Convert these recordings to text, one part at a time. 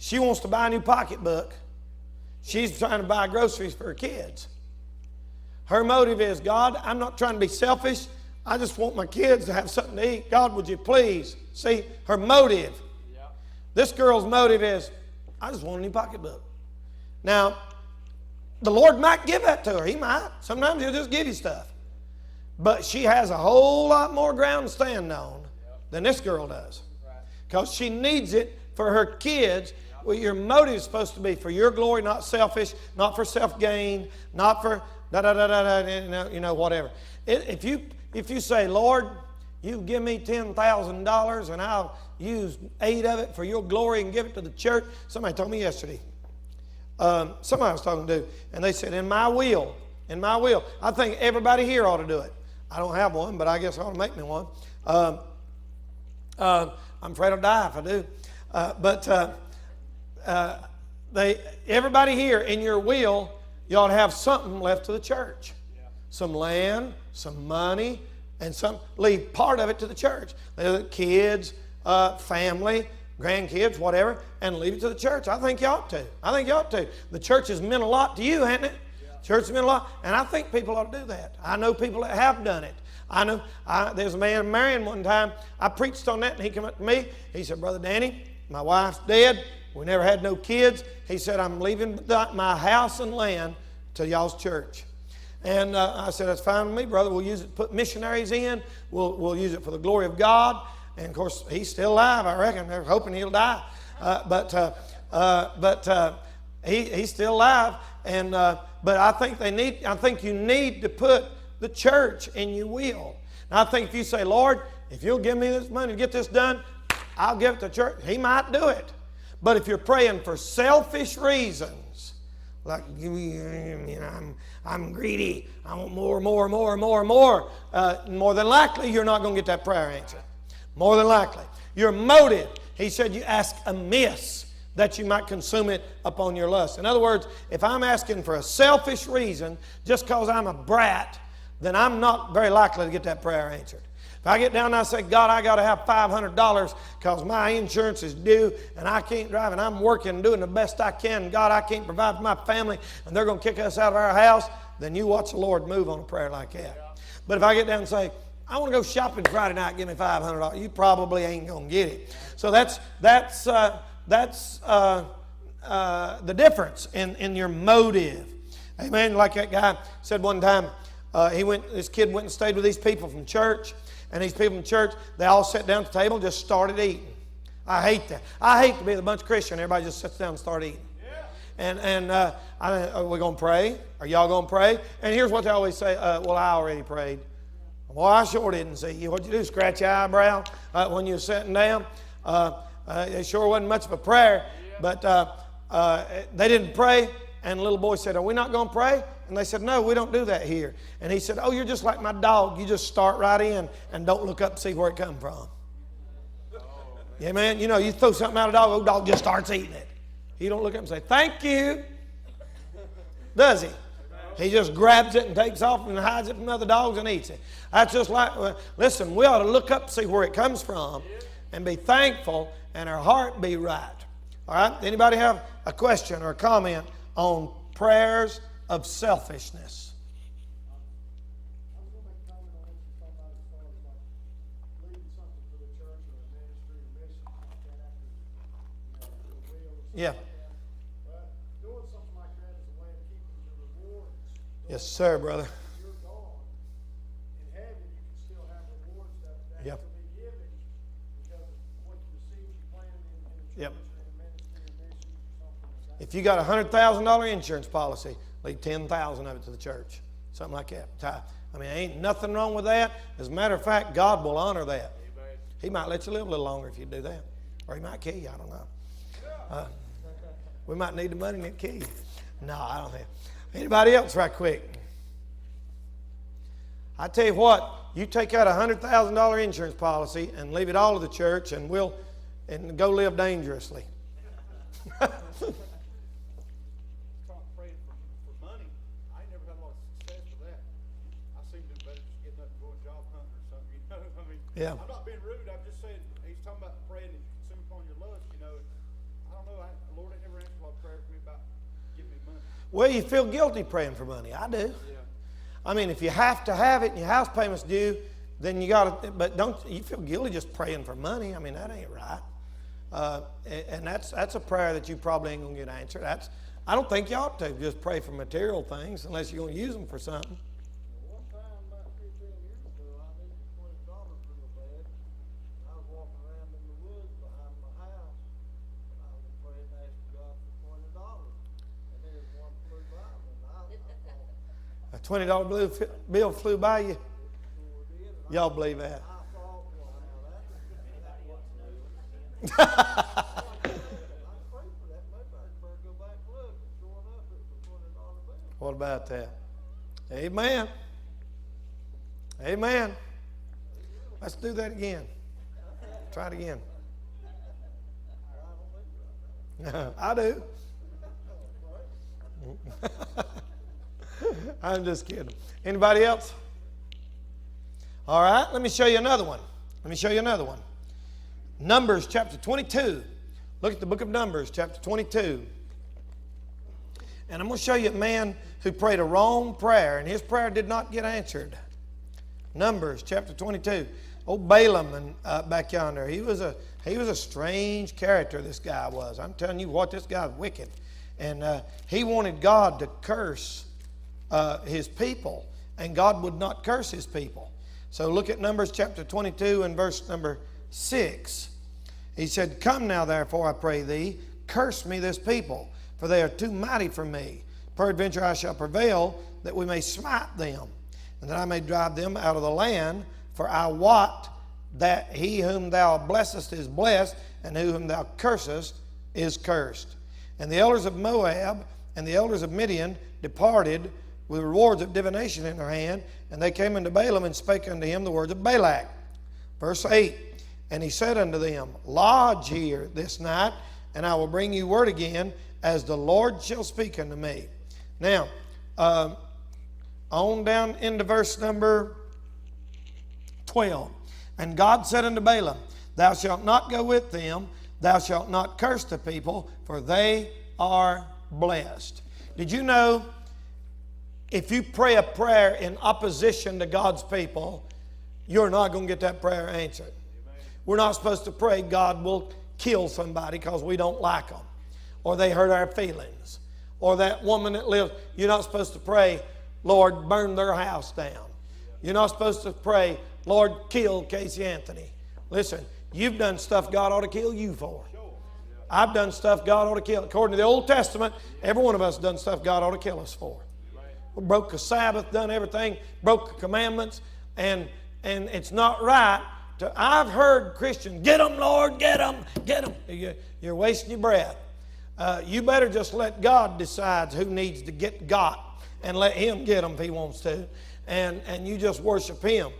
She wants to buy a new pocketbook. She's trying to buy groceries for her kids. Her motive is, God, I'm not trying to be selfish. I just want my kids to have something to eat. God, would you please? See, her motive. Yeah. This girl's motive is, I just want a new pocketbook. Now, the Lord might give that to her. He might. Sometimes He'll just give you stuff. But she has a whole lot more ground to stand on than this girl does. Because she needs it for her kids. Well, your motive is supposed to be for your glory, not selfish, not for self-gain, not for whatever. If you say, Lord, you give me $10,000 and I'll use 8 of it for your glory and give it to the church. Somebody told me yesterday. Somebody I was talking to, and they said, in my will, I think everybody here ought to do it. I don't have one, but I guess I ought to make me one. I'm afraid I'll die if I do. Everybody here in your will, you ought to have something left to the church. Yeah. Some land, some money, and leave part of it to the church. Kids, family, grandkids, whatever, and leave it to the church. I think you ought to. The church has meant a lot to you, hasn't it? Yeah. Church has meant a lot, and I think people ought to do that. I know people that have done it. There's a man in Marion one time, I preached on that, and he came up to me. He said, Brother Danny, my wife's dead. We never had no kids. He said, I'm leaving my house and land to y'all's church. And I said, that's fine with me, brother. We'll use it to put missionaries in. We'll use it for the glory of God. And, of course, he's still alive, I reckon. They're hoping he'll die. But he's still alive. And but I think you need to put the church in your will. And I think if you say, Lord, if you'll give me this money to get this done, I'll give it to church. He might do it. But if you're praying for selfish reasons, like, I'm greedy, I want more, more than likely you're not going to get that prayer answered. More than likely. Your motive, he said, you ask amiss that you might consume it upon your lust. In other words, if I'm asking for a selfish reason, just because I'm a brat, then I'm not very likely to get that prayer answered. If I get down and I say, God, I got to have $500 because my insurance is due and I can't drive and I'm working and doing the best I can. God, I can't provide for my family and they're going to kick us out of our house. Then you watch the Lord move on a prayer like that. Yeah. But if I get down and say, I want to go shopping Friday night, give me $500, you probably ain't going to get it. So that's the difference in your motive. Amen. Like that guy said one time, this kid went and stayed with these people from church. And these people in church, they all sat down at the table and just started eating. I hate that. I hate to be the bunch of Christians. Everybody just sits down and start eating. Yeah. Are we going to pray? Are y'all going to pray? And here's what they always say. Well, I already prayed. Well, I sure didn't see you. What'd you do? Scratch your eyebrow when you were sitting down? It sure wasn't much of a prayer. But they didn't pray. And the little boy said, are we not going to pray? And they said, no, we don't do that here. And he said, oh, you're just like my dog. You just start right in and don't look up and see where it come from. Yeah, man. You know, you throw something out of the dog, the dog just starts eating it. He don't look up and say, thank you. Does he? He just grabs it and takes off and hides it from other dogs and eats it. That's just like, listen, we ought to look up and see where it comes from and be thankful and our heart be right. All right? Anybody have a question or a comment on prayers of selfishness? Yeah. Doing something like that is a way of keeping the rewards. Yes, sir, brother. You're gone. In heaven, you can still have rewards that yep. will be given because of what you received, you planted in the church, yep. and in ministry, and missions, or something like that. If you got a $100,000 insurance policy, leave 10,000 of it to the church. Something like that. I mean, ain't nothing wrong with that. As a matter of fact, God will honor that. Amen. He might let you live a little longer if you do that. Or He might kill you, I don't know. We might need the money and it kill you. No, I don't think. Anybody else right quick? I tell you what, you take out a $100,000 insurance policy and leave it all to the church and go live dangerously. Yeah. I'm not being rude. I'm just saying, he's talking about praying and consume upon your lust. You know, I don't know. The Well, you feel guilty praying for money. I do. I mean, if you have to have it and your house payment's due, then you got to, but don't you feel guilty just praying for money? I mean, that ain't right. And that's a prayer that you probably ain't going to get answered. I don't think you ought to just pray for material things unless you're going to use them for something. One time, about 15 years ago, I needed $20 real bad. I was walking around in the woods behind my house, and I was praying and asking God for $20. And there's one flew by me, and I A $20 bill flew by you. sure did. And Y'all believe that? I thought, well, now that wasn't real. I prayed for that. Maybe I better go back and look. And sure enough, it was a $20 bill. What about that? Amen. Amen. Let's do that again. Try it again. I do. I'm just kidding. Anybody else? All right, let me show you another one. Numbers chapter 22. Look at the book of Numbers chapter 22. And I'm going to show you a man who prayed a wrong prayer, and his prayer did not get answered. Numbers chapter 22. Old Balaam and back yonder, he was a strange character, this guy was. I'm telling you what, this guy's wicked. And he wanted God to curse his people, and God would not curse his people. So look at Numbers chapter 22 and verse number 6. He said, "Come now, therefore, I pray thee, curse me this people, for they are too mighty for me. Peradventure I shall prevail, that we may smite them, and that I may drive them out of the land. For I wot that he whom thou blessest is blessed, and whom thou cursest is cursed." And the elders of Moab and the elders of Midian departed with rewards of divination in their hand, and they came unto Balaam and spake unto him the words of Balak. Verse 8, "And he said unto them, Lodge here this night, and I will bring you word again, as the Lord shall speak unto me." Now, on down into verse number 12. "And God said unto Balaam, Thou shalt not go with them, thou shalt not curse the people, for they are blessed." Did you know, if you pray a prayer in opposition to God's people, you're not going to get that prayer answered? We're not supposed to pray God will kill somebody because we don't like them, or they hurt our feelings, or that woman that lives. You're not supposed to pray, "Lord, burn their house down." You're not supposed to pray, "Lord, kill Casey Anthony." Listen, you've done stuff God ought to kill you for. I've done stuff God ought to kill. According to the Old Testament, every one of us done stuff God ought to kill us for. We broke the Sabbath, done everything, broke the commandments, and it's not right to. I've heard Christians, "Get them, Lord, get them, get them." You're wasting your breath. You better just let God decide who needs to get got, and let Him get them if He wants to, and you just worship Him.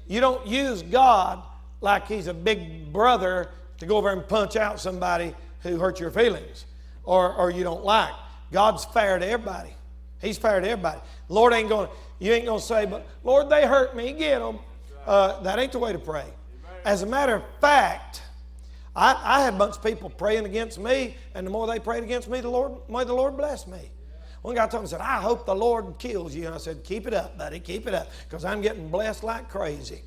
You don't use God like He's a big brother to go over and punch out somebody who hurt your feelings or you don't like. God's fair to everybody. He's fair to everybody. Lord ain't going. You ain't going to say, "But Lord, they hurt me. Get them." That ain't the way to pray. As a matter of fact, I had a bunch of people praying against me, and the more they prayed against me, the Lord blessed me. One guy told me, said, "I hope the Lord kills you." And I said, "Keep it up, buddy, keep it up, because I'm getting blessed like crazy."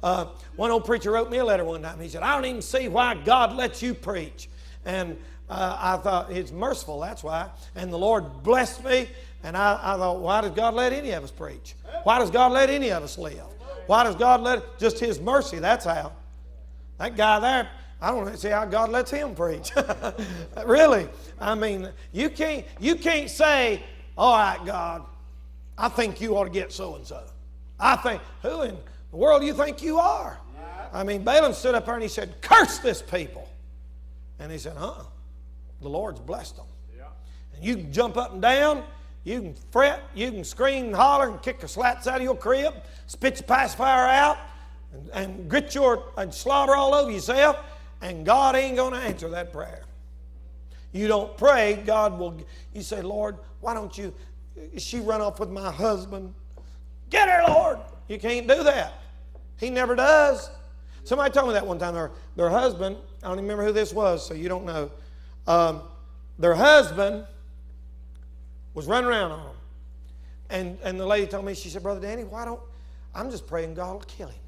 One old preacher wrote me a letter one time. He said, "I don't even see why God lets you preach." And I thought, He's merciful, that's why. And the Lord blessed me, and I thought, why does God let any of us preach? Why does God let any of us live? Why does God let just His mercy? That's how. That guy there, I don't see how God lets him preach. Really. I mean, you can't say, "All right, God, I think you ought to get so-and-so." I think, who in the world do you think you are? I mean, Balaam stood up there and he said, "Curse this people." And he said, the Lord's blessed them. And you can jump up and down, you can fret, you can scream and holler and kick the slats out of your crib, spit your pacifier out, and grit and slobber all over yourself, and God ain't going to answer that prayer. You don't pray, God will. You say, "Lord, why don't you, she run off with my husband?" "Get her, Lord." You can't do that. He never does. Somebody told me that one time. Their husband, I don't even remember who this was, so you don't know. Their husband was running around on him. And the lady told me, she said, Brother Danny, I'm just praying God will kill him.